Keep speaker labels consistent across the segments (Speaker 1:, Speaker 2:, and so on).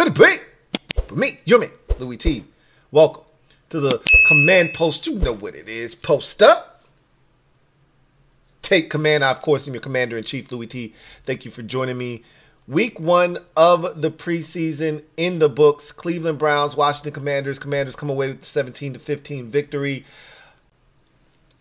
Speaker 1: Could it be? But me, you're me, Louie T. Welcome to the command post. You know what it is. Post up. Take command. I, of course, am your commander-in-chief, Louie T. Thank you for joining me. Week 1 of the preseason in the books. Cleveland Browns, Washington Commanders. Commanders come away with a 17-15 victory.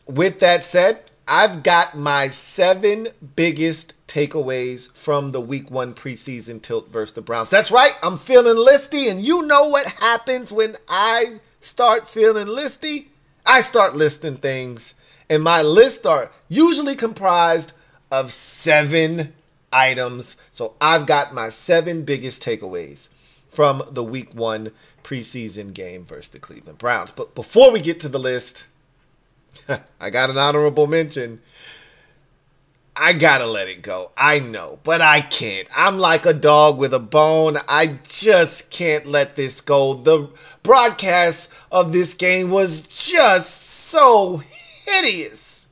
Speaker 1: With that said, I've got my 7 biggest takeaways from the Week 1 preseason tilt versus the Browns. That's right, I'm feeling listy, and you know what happens when I start feeling listy? I start listing things, and my lists are usually comprised of 7 items. So I've got my 7 biggest takeaways from the Week 1 preseason game versus the Cleveland Browns. But before we get to the list, I got an honorable mention. I gotta let it go. I know, but I can't. I'm like a dog with a bone. I just can't let this go. The broadcast of this game was just so hideous.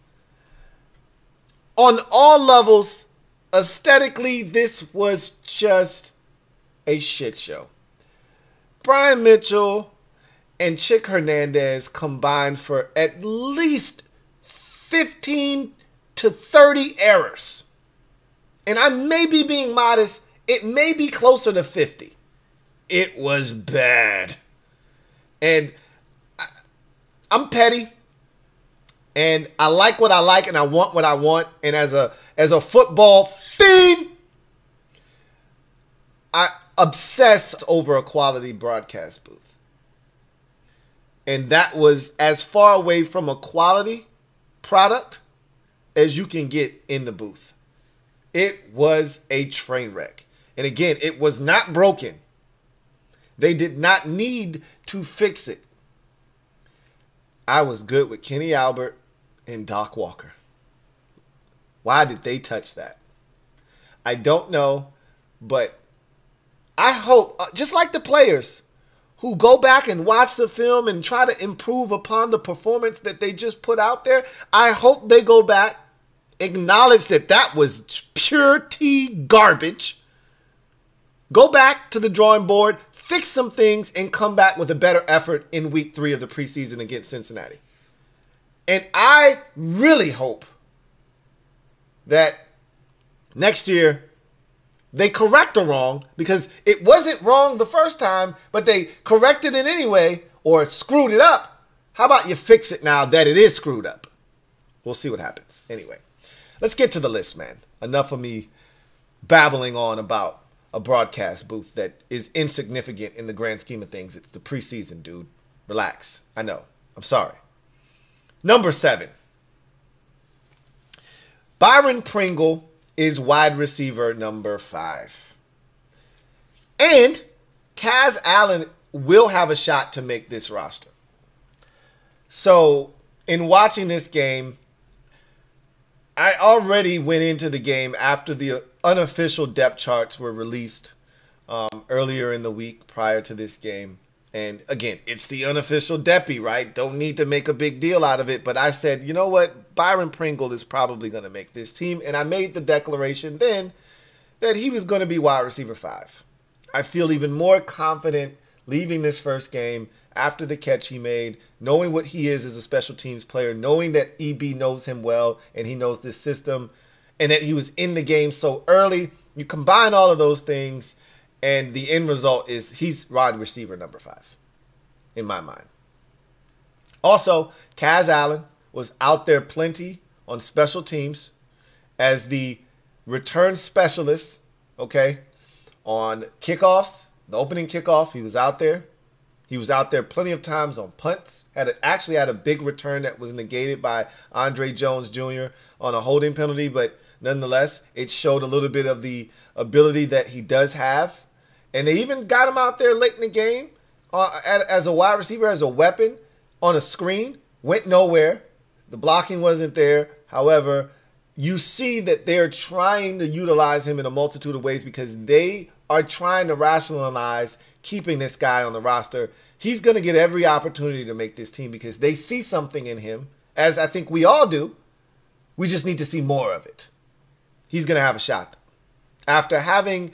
Speaker 1: On all levels, aesthetically, this was just a shit show. Brian Mitchell and Chick Hernandez combined for at least 15 to 30 errors. And I may be being modest. It may be closer to 50. It was bad. And I'm petty. And I like what I like and I want what I want. And as a football fiend, I obsess over a quality broadcast booth. And that was as far away from a quality product as you can get in the booth. It was a train wreck. And again, it was not broken. They did not need to fix it. I was good with Kenny Albert and Doc Walker. Why did they touch that? I don't know, but I hope, just like the players who go back and watch the film and try to improve upon the performance that they just put out there, I hope they go back, acknowledge that that was pure T garbage, go back to the drawing board, fix some things, and come back with a better effort in week 3 of the preseason against Cincinnati. And I really hope that next year they correct a wrong, because it wasn't wrong the first time, but they corrected it anyway or screwed it up. How about you fix it now that it is screwed up? We'll see what happens. Anyway, let's get to the list, man. Enough of me babbling on about a broadcast booth that is insignificant in the grand scheme of things. It's the preseason, dude. Relax. I know. I'm sorry. Number 7. Byron Pringle is wide receiver number 5. And Kaz Allen will have a shot to make this roster. So in watching this game, I already went into the game after the unofficial depth charts were released earlier in the week prior to this game. And again, it's the unofficial Deppy, right? Don't need to make a big deal out of it. But I said, you know what? Byron Pringle is probably going to make this team. And I made the declaration then that he was going to be wide receiver 5. I feel even more confident leaving this first game after the catch he made, knowing what he is as a special teams player, knowing that EB knows him well and he knows this system, and that he was in the game so early. You combine all of those things, and the end result is he's wide receiver number 5 in my mind. Also, Kaz Allen was out there plenty on special teams as the return specialist, okay? On kickoffs, the opening kickoff, he was out there. He was out there plenty of times on punts. Actually had a big return that was negated by Andre Jones Jr. on a holding penalty, but nonetheless, it showed a little bit of the ability that he does have. And they even got him out there late in the game as a wide receiver, as a weapon on a screen. Went nowhere. The blocking wasn't there. However, you see that they're trying to utilize him in a multitude of ways because they are trying to rationalize keeping this guy on the roster. He's going to get every opportunity to make this team because they see something in him, as I think we all do. We just need to see more of it. He's going to have a shot. After having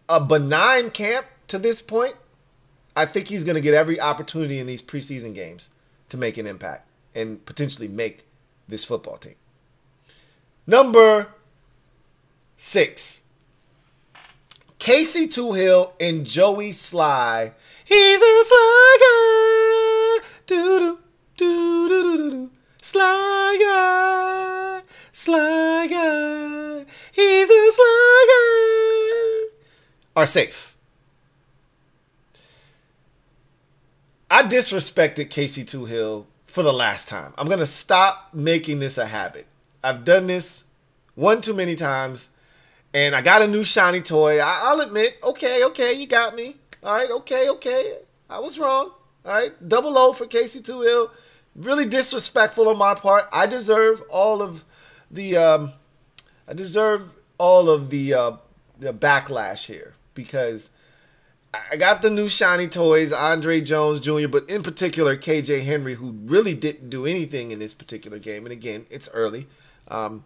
Speaker 1: a benign camp, to this point, I think he's going to get every opportunity in these preseason games to make an impact and potentially make this football team. Number 6. Casey Toohill and Joey Sly. He's a Sly guy. Do-do, do-do-do-do-do. Sly guy. Sly guy. He's a Sly guy. Are safe. I disrespected Casey Toohill for the last time. I'm going to stop making this a habit. I've done this one too many times, and I got a new shiny toy. I'll admit, okay, you got me. All right, okay. I was wrong. All right, double O for Casey Toohill. Really disrespectful on my part. I deserve all of the backlash here because I got the new shiny toys, Andre Jones Jr., but in particular KJ Henry, who really didn't do anything in this particular game. And again, it's early. And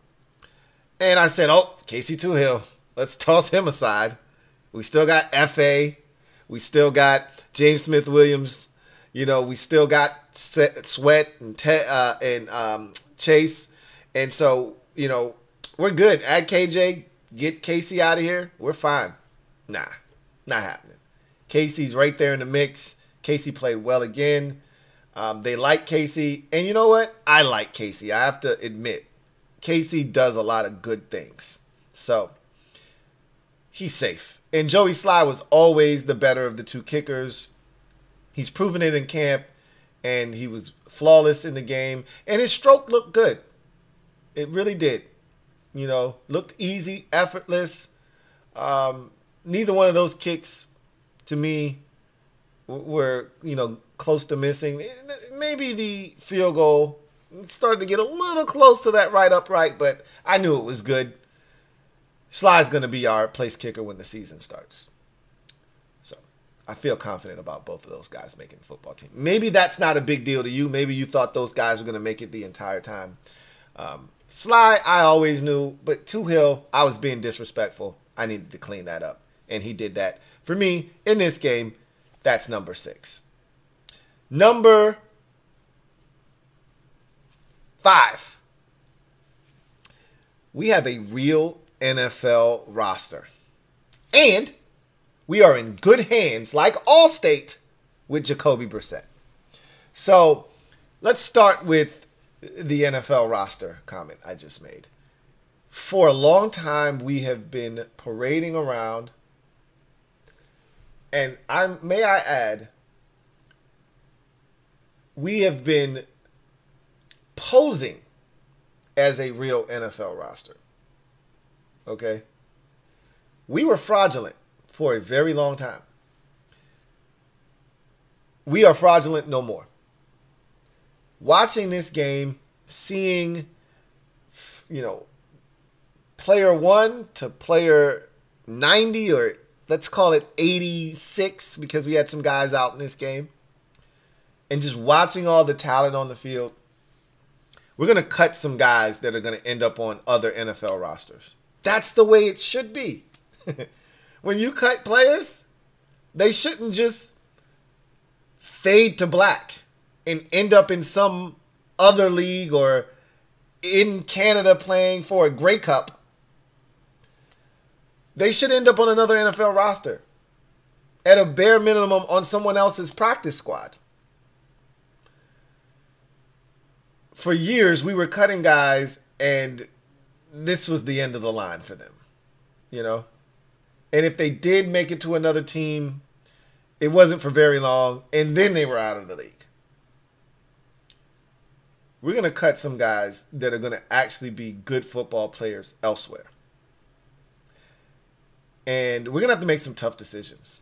Speaker 1: I said, oh, Casey Toohill, let's toss him aside. We still got F.A. We still got James Smith-Williams. You know, we still got Sweat and Chase. And so, you know, we're good. Add KJ, get Casey out of here. We're fine. Nah, not happening. Casey's right there in the mix. Casey played well again. They like Casey. And you know what? I like Casey. I have to admit, Casey does a lot of good things. So, he's safe. And Joey Sly was always the better of the two kickers. He's proven it in camp. And he was flawless in the game. And his stroke looked good. It really did. You know, looked easy, effortless. Neither one of those kicks to me were, you know, close to missing. Maybe the field goal started to get a little close to that right upright, but I knew it was good. Sly's going to be our place kicker when the season starts. So I feel confident about both of those guys making the football team. Maybe that's not a big deal to you. Maybe you thought those guys were going to make it the entire time. Sly, I always knew, but Toohill, I was being disrespectful. I needed to clean that up, and he did that. For me, in this game, that's number 6. Number 5. We have a real NFL roster. And we are in good hands, like Allstate, with Jacoby Brissett. So let's start with the NFL roster comment I just made. For a long time, we have been parading around. And may I add, we have been posing as a real NFL roster. Okay? We were fraudulent for a very long time. We are fraudulent no more. Watching this game, seeing, you know, player 1 to player 90 or let's call it 86 because we had some guys out in this game. And just watching all the talent on the field, we're going to cut some guys that are going to end up on other NFL rosters. That's the way it should be. When you cut players, they shouldn't just fade to black and end up in some other league or in Canada playing for a Grey Cup. They should end up on another NFL roster. At a bare minimum on someone else's practice squad. For years, we were cutting guys, and this was the end of the line for them. You know? And if they did make it to another team, it wasn't for very long, and then they were out of the league. We're going to cut some guys that are going to actually be good football players elsewhere. And we're going to have to make some tough decisions.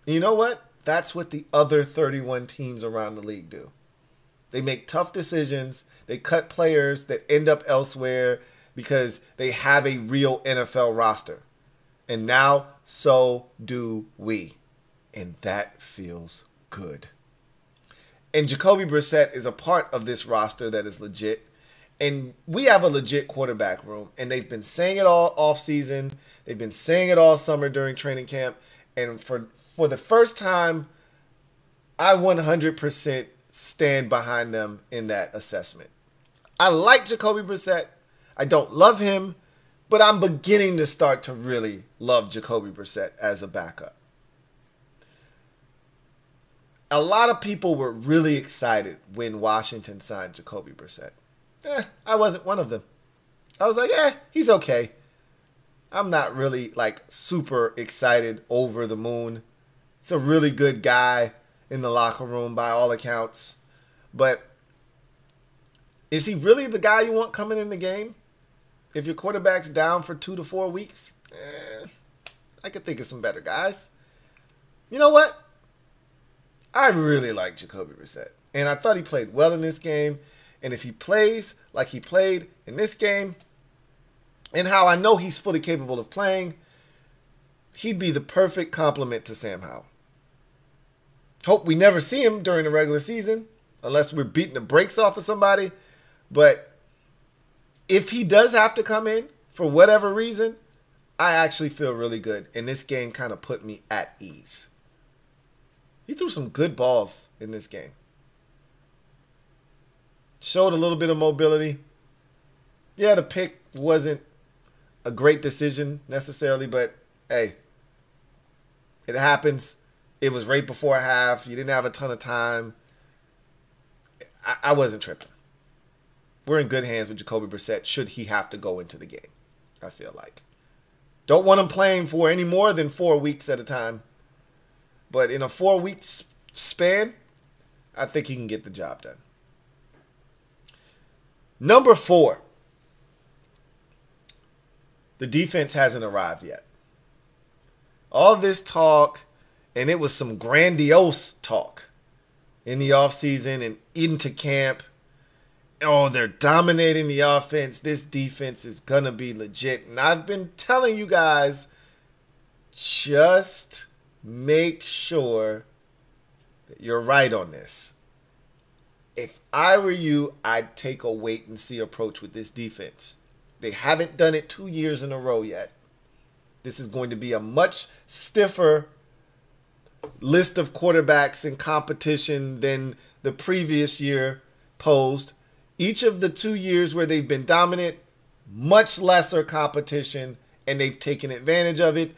Speaker 1: And you know what? That's what the other 31 teams around the league do. They make tough decisions. They cut players that end up elsewhere because they have a real NFL roster. And now, so do we. And that feels good. And Jacoby Brissett is a part of this roster that is legit. And we have a legit quarterback room. And they've been saying it all offseason. They've been saying it all summer during training camp. And for the first time, I 100% stand behind them in that assessment. I like Jacoby Brissett. I don't love him, but I'm beginning to start to really love Jacoby Brissett as a backup. A lot of people were really excited when Washington signed Jacoby Brissett. I wasn't one of them. I was like, he's okay. I'm not really like super excited, over the moon. He's a really good guy in the locker room by all accounts. But is he really the guy you want coming in the game? If your quarterback's down for 2 to 4 weeks, I could think of some better guys. You know what? I really like Jacoby Brissett. And I thought he played well in this game. And if he plays like he played in this game, and how I know he's fully capable of playing, he'd be the perfect complement to Sam Howell. Hope we never see him during the regular season, unless we're beating the brakes off of somebody. But if he does have to come in for whatever reason, I actually feel really good. And this game kind of put me at ease. He threw some good balls in this game. Showed a little bit of mobility. Yeah, the pick wasn't a great decision necessarily, but hey, it happens. It was right before half. You didn't have a ton of time. I wasn't tripping. We're in good hands with Jacoby Brissett should he have to go into the game, I feel like. Don't want him playing for any more than 4 weeks at a time. But in a 4-week span, I think he can get the job done. Number 4. The defense hasn't arrived yet. All this talk, and it was some grandiose talk in the offseason and into camp. Oh, they're dominating the offense. This defense is going to be legit. And I've been telling you guys, just make sure that you're right on this. If I were you, I'd take a wait-and-see approach with this defense. They haven't done it 2 years in a row yet. This is going to be a much stiffer list of quarterbacks in competition than the previous year posed. Each of the 2 years where they've been dominant, much lesser competition, and they've taken advantage of it.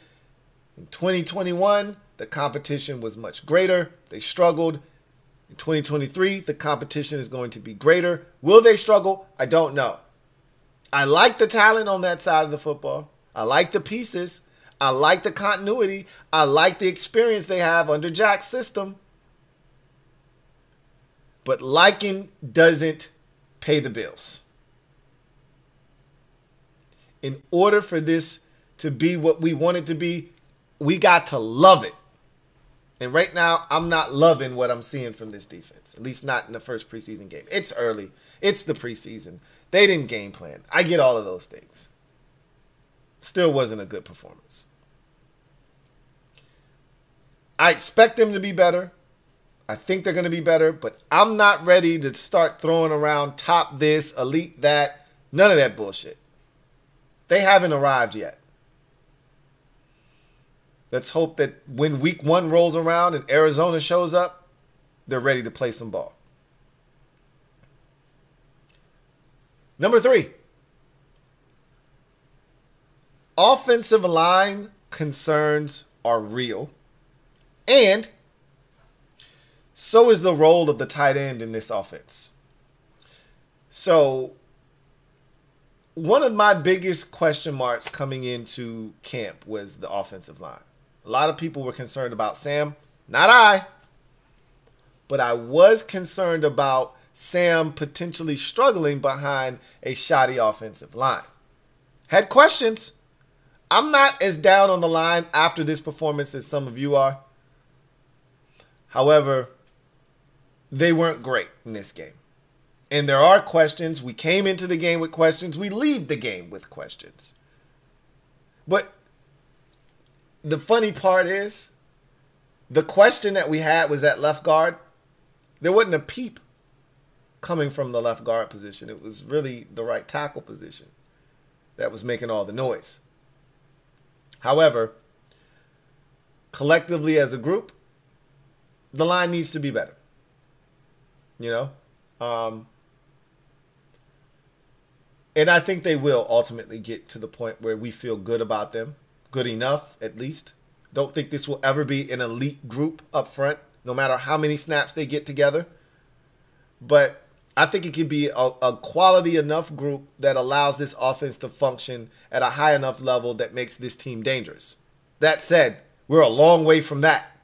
Speaker 1: In 2021, the competition was much greater. They struggled. In 2023, the competition is going to be greater. Will they struggle? I don't know. I like the talent on that side of the football. I like the pieces. I like the continuity. I like the experience they have under Jack's system. But liking doesn't pay the bills. In order for this to be what we want it to be, we got to love it. And right now, I'm not loving what I'm seeing from this defense, at least not in the first preseason game. It's early. It's the preseason. They didn't game plan. I get all of those things. Still wasn't a good performance. I expect them to be better. I think they're going to be better, but I'm not ready to start throwing around top this, elite that, none of that bullshit. They haven't arrived yet. Let's hope that when week 1 rolls around and Arizona shows up, they're ready to play some ball. Number 3. Offensive line concerns are real. And so is the role of the tight end in this offense. So one of my biggest question marks coming into camp was the offensive line. A lot of people were concerned about Sam. Not I. But I was concerned about Sam potentially struggling behind a shoddy offensive line. Had questions. I'm not as down on the line after this performance as some of you are. However, they weren't great in this game. And there are questions. We came into the game with questions. We leave the game with questions. But the funny part is, the question that we had was at left guard. There wasn't a peep coming from the left guard position. It was really the right tackle position that was making all the noise. However, collectively as a group, the line needs to be better. You know? And I think they will ultimately get to the point where we feel good about them. Good enough, at least. Don't think this will ever be an elite group up front, no matter how many snaps they get together. But I think it could be a quality enough group that allows this offense to function at a high enough level that makes this team dangerous. That said, we're a long way from that.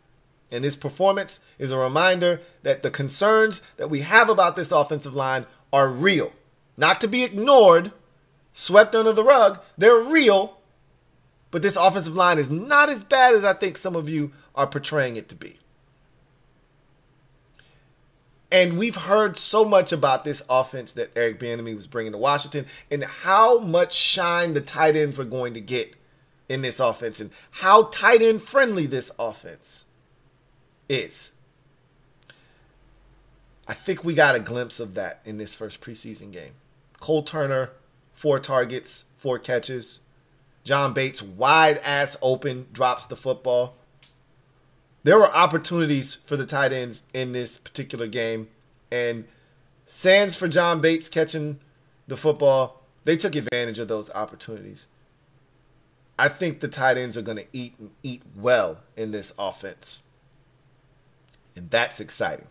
Speaker 1: And this performance is a reminder that the concerns that we have about this offensive line are real. Not to be ignored, swept under the rug. They're real. But this offensive line is not as bad as I think some of you are portraying it to be. And we've heard so much about this offense that Eric Bieniemy was bringing to Washington and how much shine the tight ends were going to get in this offense and how tight end friendly this offense is. I think we got a glimpse of that in this first preseason game. Cole Turner, 4 targets, 4 catches. John Bates, wide ass open, drops the football. There were opportunities for the tight ends in this particular game. And sans for John Bates catching the football, they took advantage of those opportunities. I think the tight ends are going to eat well in this offense. And that's exciting.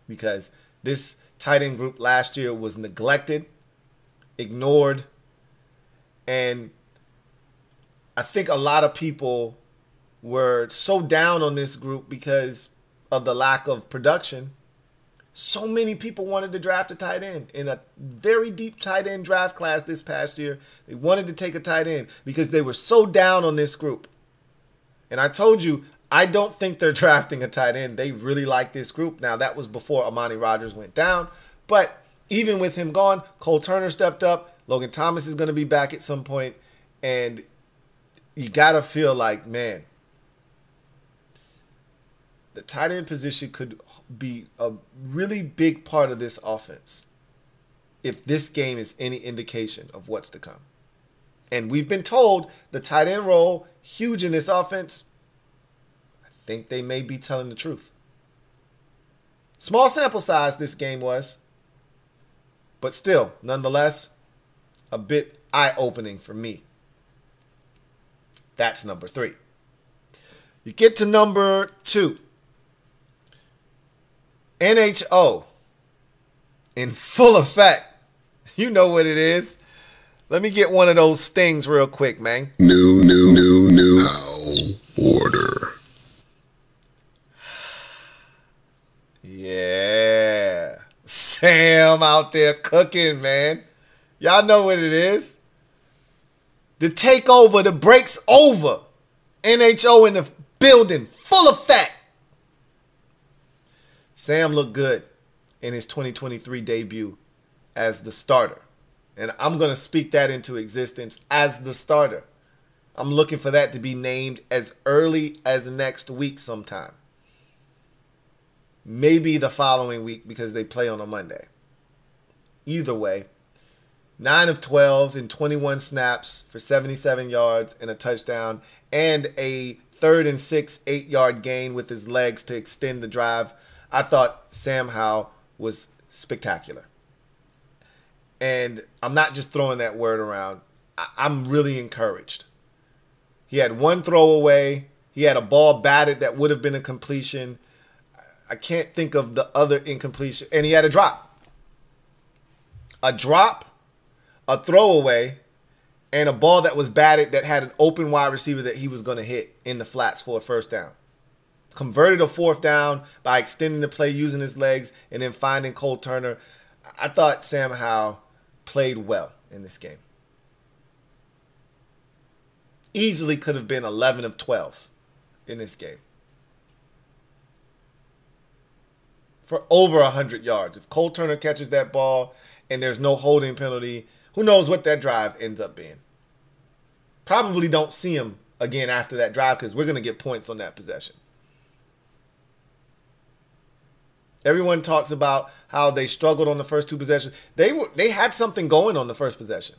Speaker 1: Because this tight end group last year was neglected, ignored, and I think a lot of people were so down on this group because of the lack of production. So many people wanted to draft a tight end in a very deep tight end draft class this past year. They wanted to take a tight end because they were so down on this group. And I told you, I don't think they're drafting a tight end. They really like this group. Now, that was before Amani Rodgers went down. But even with him gone, Cole Turner stepped up. Logan Thomas is going to be back at some point. And you got to feel like, man, the tight end position could be a really big part of this offense if this game is any indication of what's to come. And we've been told the tight end role, huge in this offense. I think they may be telling the truth. Small sample size this game was, but still, nonetheless, a bit eye-opening for me. That's number 3. You get to number 2. NHO in full effect. You know what it is. Let me get one of those stings real quick, man. New How Order. Yeah. Sam out there cooking, man. Y'all know what it is. The takeover, the break's over. NHO in the building, full effect. Sam looked good in his 2023 debut as the starter. And I'm going to speak that into existence as the starter. I'm looking for that to be named as early as next week sometime. Maybe the following week because they play on a Monday. Either way, 9 of 12 in 21 snaps for 77 yards and a touchdown and a 3rd and 6, 8-yard gain with his legs to extend the drive. I thought Sam Howell was spectacular. And I'm not just throwing that word around. I'm really encouraged. He had 1 throwaway. He had a ball batted that would have been a completion. I can't think of the other incompletion. And he had a drop. A drop, a throwaway, and a ball that was batted that had an open wide receiver that he was going to hit in the flats for a first down. Converted a 4th down by extending the play, using his legs, and then finding Cole Turner. I thought Sam Howell played well in this game. Easily could have been 11 of 12 in this game. For over 100 yards. If Cole Turner catches that ball and there's no holding penalty, who knows what that drive ends up being. Probably don't see him again after that drive because we're going to get points on that possession. Everyone talks about how they struggled on the first 2 possessions. They had something going on the first possession.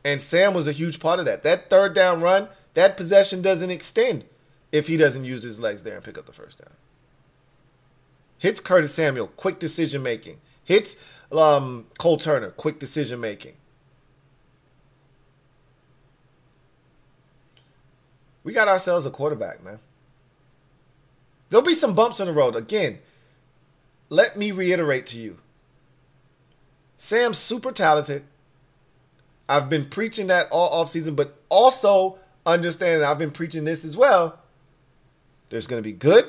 Speaker 1: And Sam was a huge part of that. That 3rd down run, that possession doesn't extend if he doesn't use his legs there and pick up the first down. Hits Curtis Samuel, quick decision making. Hits Cole Turner, quick decision making. We got ourselves a quarterback, man. There'll be some bumps in the road. Again, let me reiterate to you. Sam's super talented. I've been preaching that all offseason, but also understanding I've been preaching this as well. There's going to be good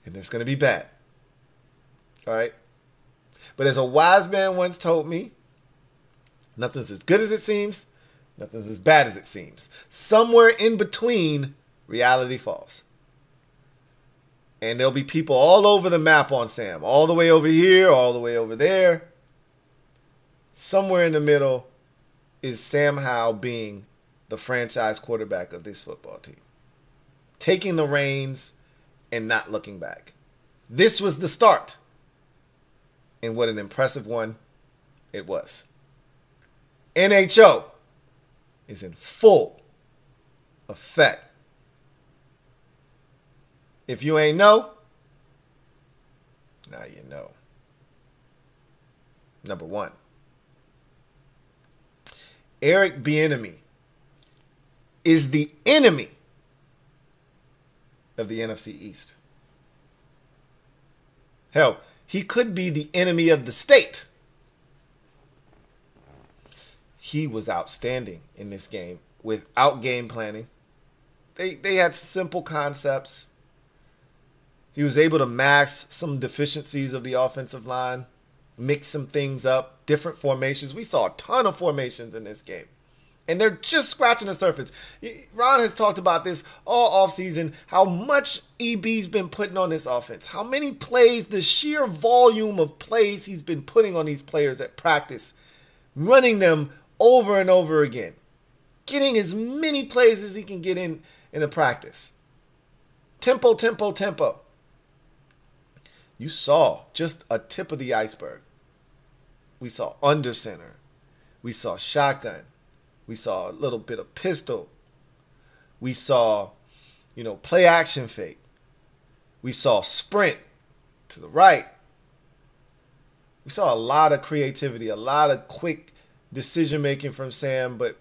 Speaker 1: and there's going to be bad. All right? But as a wise man once told me, nothing's as good as it seems, nothing's as bad as it seems. Somewhere in between, reality falls. And there'll be people all over the map on Sam, all the way over here, all the way over there. Somewhere in the middle is Sam Howell being the franchise quarterback of this football team. Taking the reins and not looking back. This was the start. And what an impressive one it was. NHO is in full effect. If you ain't know, now you know. Number one, Eric Bieniemy is the enemy of the NFC East. Hell, he could be the enemy of the state. He was outstanding in this game without game planning. They had simple concepts. He was able to mask some deficiencies of the offensive line, mix some things up, different formations. We saw a ton of formations in this game. And they're just scratching the surface. Ron has talked about this all offseason, how much EB's been putting on this offense. How many plays, the sheer volume of plays he's been putting on these players at practice, running them over and over again. Getting as many plays as he can get in a practice. Tempo, tempo, tempo. You saw just a tip of the iceberg. We saw under center. We saw shotgun. We saw a little bit of pistol. We saw, play action fake. We saw sprint to the right. We saw a lot of creativity, a lot of quick decision making from Sam, but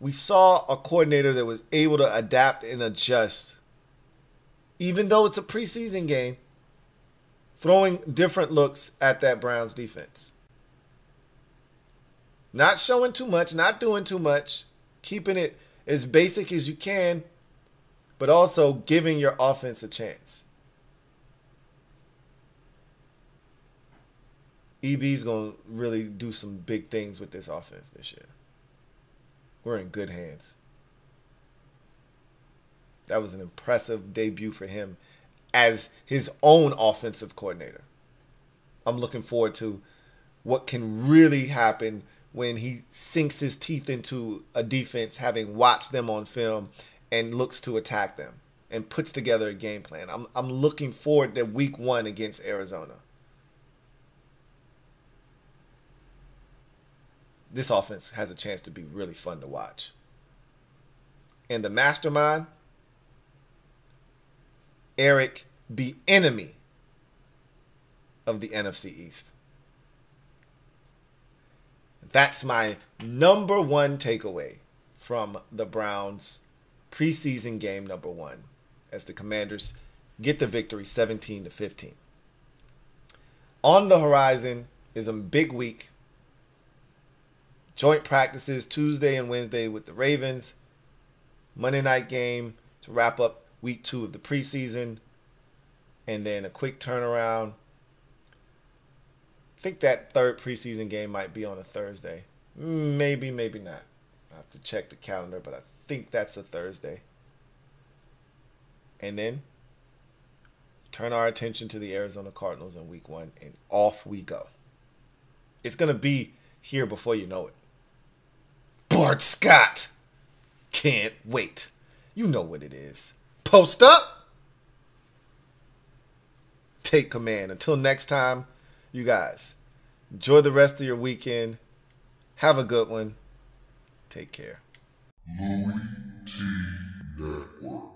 Speaker 1: we saw a coordinator that was able to adapt and adjust. Even though it's a preseason game, throwing different looks at that Browns defense. Not showing too much, not doing too much, keeping it as basic as you can, but also giving your offense a chance. EB's going to really do some big things with this offense this year. We're in good hands. That was an impressive debut for him as his own offensive coordinator. I'm looking forward to what can really happen when he sinks his teeth into a defense, having watched them on film and looks to attack them and puts together a game plan. I'm looking forward to week 1 against Arizona. This offense has a chance to be really fun to watch. And the mastermind, Eric Bieniemy of the NFC East. That's my number one takeaway from the Browns preseason game number 1 as the Commanders get the victory 17-15. On the horizon is a big week. Joint practices Tuesday and Wednesday with the Ravens. Monday night game to wrap up week 2 of the preseason. And then a quick turnaround. I think that third preseason game might be on a Thursday. Maybe, maybe not. I have to check the calendar, but I think that's a Thursday. And then turn our attention to the Arizona Cardinals in week 1, and off we go. It's going to be here before you know it. Bart Scott. Can't wait. You know what it is. Post up. Take command. Until next time, you guys, enjoy the rest of your weekend. Have a good one. Take care.
Speaker 2: LouieTeeNetwork.